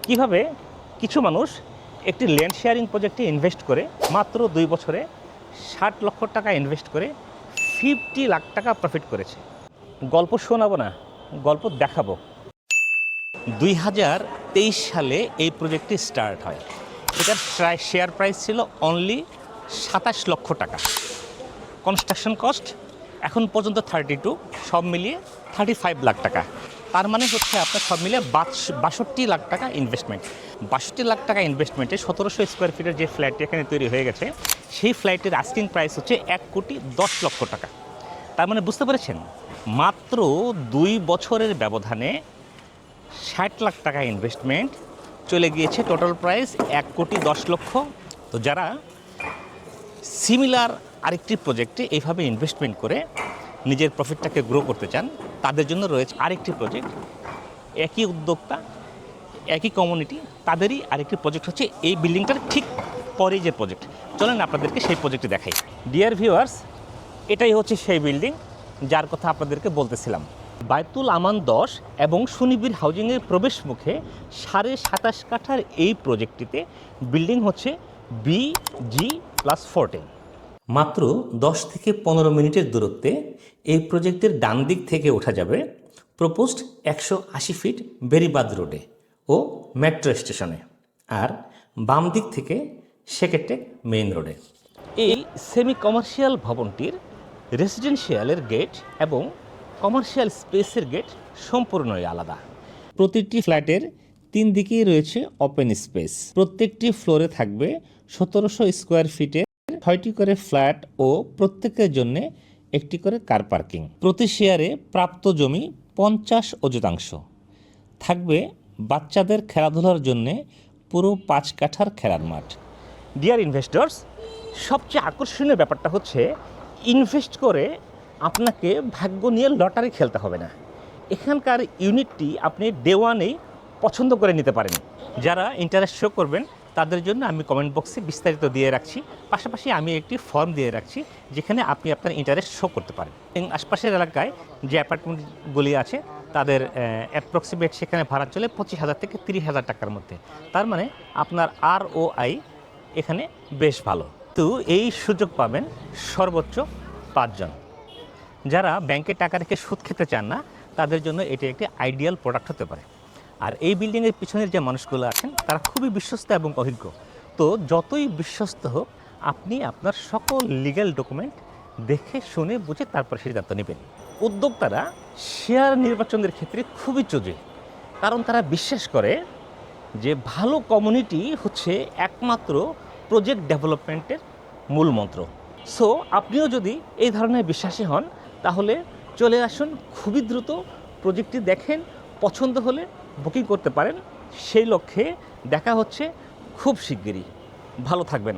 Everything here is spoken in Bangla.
কিভাবে কিছু মানুষ একটি ল্যান্ড শেয়ারিং প্রজেক্টে ইনভেস্ট করে মাত্র 2 বছরে 60 লক্ষ টাকা ইনভেস্ট করে 50 লাখ টাকা প্রফিট করেছে। গল্প শোনাবো না, গল্প দেখাবো। 2023 সালে এই প্রজেক্টটি স্টার্ট হয়। এটার শেয়ার প্রাইস ছিল অনলি 27 লক্ষ টাকা। কনস্ট্রাকশন কস্ট এখন পর্যন্ত 32, সব মিলিয়ে 35 লাখ টাকা। তার মানে হচ্ছে আপনার সব মিলিয়ে 62 লাখ টাকা ইনভেস্টমেন্ট। 62 লাখ টাকা ইনভেস্টমেন্টে 1700 স্কোয়ার ফিটের যে ফ্ল্যাটটি এখানে তৈরি হয়ে গেছে, সেই ফ্ল্যাটের আস্কিং প্রাইস হচ্ছে 1,10 লক্ষ টাকা। তার মানে বুঝতে পেরেছেন, মাত্র 2 বছরের ব্যবধানে 60 লাখ টাকা ইনভেস্টমেন্ট চলে গিয়েছে, টোটাল প্রাইস 1,10 লক্ষ। তো যারা সিমিলার আরেকটি প্রজেক্টে এইভাবে ইনভেস্টমেন্ট করে নিজের প্রফিটটাকে গ্রো করতে চান, তাদের জন্য রয়েছে আরেকটি প্রজেক্ট। একই উদ্যোক্তা, একই কমিউনিটি, তাদেরই আরেকটি প্রজেক্ট হচ্ছে এই বিল্ডিংটার ঠিক পরে যে প্রজেক্ট। চলেন আপনাদেরকে সেই প্রজেক্টটি দেখাই। ডিয়ার ভিউয়ার্স, এটাই হচ্ছে সেই বিল্ডিং যার কথা আপনাদেরকে বলতেছিলাম। বায়তুল আমান 10 এবং সুনিবিড় হাউজিংয়ের প্রবেশ মুখে 27.5 কাঠার এই প্রজেক্টটিতে বিল্ডিং হচ্ছে BG+14। মাত্র 10 থেকে 15 মিনিটের দূরত্বে এই প্রজেক্টের ডান দিক থেকে ওঠা যাবে প্রপোজড 180 ফিট বেরিবাদ রোডে ও মেট্রো স্টেশনে, আর বাম দিক থেকে সেকেটেক মেইন রোডে। এই সেমি কমার্শিয়াল ভবনটির রেসিডেন্সিয়ালের গেট এবং কমার্শিয়াল স্পেসের গেট সম্পূর্ণই আলাদা। প্রতিটি ফ্ল্যাটের 3 দিকেই রয়েছে ওপেন স্পেস। প্রত্যেকটি ফ্লোরে থাকবে 1700 স্কোয়ার ফিটের 6টি করে ফ্ল্যাট ও প্রত্যেকের জন্য একটি করে কার পার্কিং। প্রতি শেয়ারে প্রাপ্ত জমি 50 অযুতাংশ থাকবে। বাচ্চাদের খেলাধুলার জন্য পুরো 5 কাঠার খেলার মাঠ। ডিয়ার ইনভেস্টর্স, সবচেয়ে আকর্ষণীয় ব্যাপারটা হচ্ছে ইনভেস্ট করে আপনাকে ভাগ্য নিয়ে লটারি খেলতে হবে না। এখানকার ইউনিটটি আপনি ডে ওয়ানেই পছন্দ করে নিতে পারেন। যারা ইন্টারেস্ট শো করবেন তাদের জন্য আমি কমেন্ট বক্সে বিস্তারিত দিয়ে রাখছি, পাশাপাশি আমি একটি ফর্ম দিয়ে রাখছি যেখানে আপনি আপনার ইন্টারেস্ট শো করতে পারেন। আশপাশের এলাকায় যে অ্যাপার্টমেন্টগুলি আছে তাদের অ্যাপ্রক্সিমেট সেখানে ভাড়া চলে 25,000 থেকে 30,000 টাকার মধ্যে। তার মানে আপনার ROI এখানে বেশ ভালো। তো এই সুযোগ পাবেন সর্বোচ্চ 5 জন। যারা ব্যাংকে টাকা রেখে সুদ খেতে চান না, তাদের জন্য এটি একটি আইডিয়াল প্রোডাক্ট হতে পারে। আর এই বিল্ডিংয়ের পিছনের যে মানুষগুলো আছেন তারা খুবই বিশ্বস্ত এবং অভিজ্ঞ। তো যতই বিশ্বস্ত হোক, আপনি আপনার সকল লিগ্যাল ডকুমেন্ট দেখে শুনে বুঝে তারপর সিদ্ধান্ত নেবেন। উদ্যোক্তারা শেয়ার নির্বাচনের ক্ষেত্রে খুবই চোজে, কারণ তারা বিশ্বাস করে যে ভালো কমিউনিটি হচ্ছে একমাত্র প্রজেক্ট ডেভেলপমেন্টের মূল মন্ত্র। সো আপনিও যদি এই ধরনের বিশ্বাসী হন, তাহলে চলে আসুন, খুবই দ্রুত প্রজেক্টটি দেখেন, পছন্দ হলে বুকিং করতে পারেন। সেই লক্ষ্যে দেখা হচ্ছে খুব শিগগিরই। ভালো থাকবেন।